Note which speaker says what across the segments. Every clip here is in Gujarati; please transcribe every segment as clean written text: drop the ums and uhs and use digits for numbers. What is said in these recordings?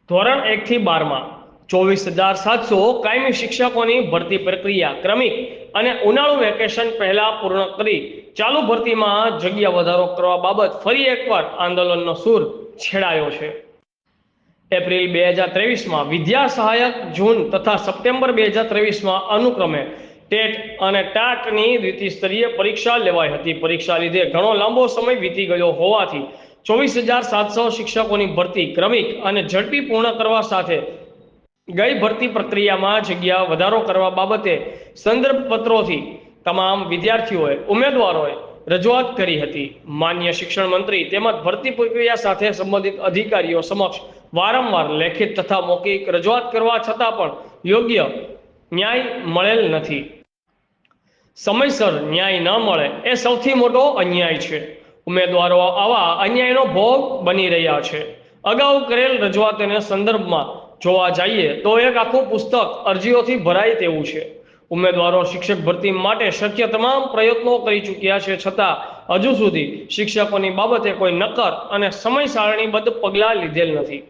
Speaker 1: ધોરણ 1 થી 12 માં 24,700 કાયમી શિક્ષકોની ભરતી પ્રક્રિયા ક્રમિક અને ઉનાળુ વેકેશન પહેલા પૂર્ણ કરી ચાલુ ભરતીમાં જગ્યા વધારો કરવા બાબત ફરી એકવાર આંદોલનનો સૂર છેડાયો છે। એપ્રિલ 2023માં વિદ્યા સહાયક, જૂન તથા સપ્ટેમ્બર 2023માં અનુક્રમે ટેટ અને ટાટની દ્વિતીય પરીક્ષા લેવાઈ હતી। પરીક્ષા લીધે ઘણો લાંબો સમય વીતી ગયો હોવાથી 24,700 શિક્ષકોની ભરતી ક્રમિક અને ઝડપી પૂર્ણ કરવા સાથે ગઈ ભરતી પ્રક્રિયામાં જગ્યા વધારો કરવા બાબતે સંદર્ભ પત્રોથી તમામ વિદ્યાર્થીઓએ ઉમેદવારોએ રજૂઆત કરી હતી। માન્ય શિક્ષણ મંત્રી તેમજ ભરતી પ્રક્રિયા સાથે સંબંધિત અધિકારીઓ સમક્ષ વારંવાર લેખિત તથા મૌખિક રજૂઆત કરવા છતાં પણ યોગ્ય ન્યાય મળેલ નથી। સમયસર ન્યાય ન મળે એ સૌથી મોટો અન્યાય છે। ઉમેદવારો આવા અન્યાયનો ભોગ બની રહ્યા છે। અગાઉ કરેલ રજૂઆતોના સંદર્ભમાં જોવા જઈએ તો એક આખું પુસ્તક અરજીઓથી ભરાય તેવું છે। ઉમેદવારો શિક્ષક ભરતી માટે શક્ય તમામ પ્રયત્નો કરી ચૂક્યા છે, છતાં હજુ સુધી શિક્ષકોની બાબતે કોઈ નક્કર અને સમય સારણીબદ્ધ પગલાં લીધેલ નથી।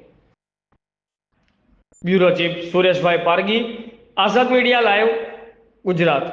Speaker 1: બ્યુરો ચીફ સુરેશભાઈ પારગી, આઝાદ મીડિયા લાઈવ, ગુજરાત।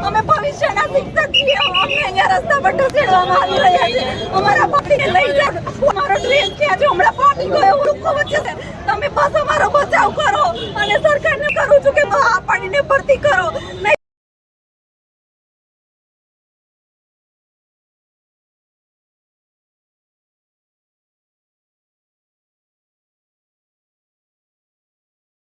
Speaker 2: અમે ભવિષ્યના શિક્ષક છીએ, અમને અહીંયા રસ્તા પર ઢસેડવામાં આવી રહ્યા છે। અમારા પકડીને લઈ જાઓ, અમારો ડ્રેસ ક્યાં છે? હમણાં ફાટી ગયો, વૃક્ષો વચ્ચે છે। તમે બસ અમારો બચાવ કરો અને સરકારને કરું છું કે આ પાડીને ભરતી કરો।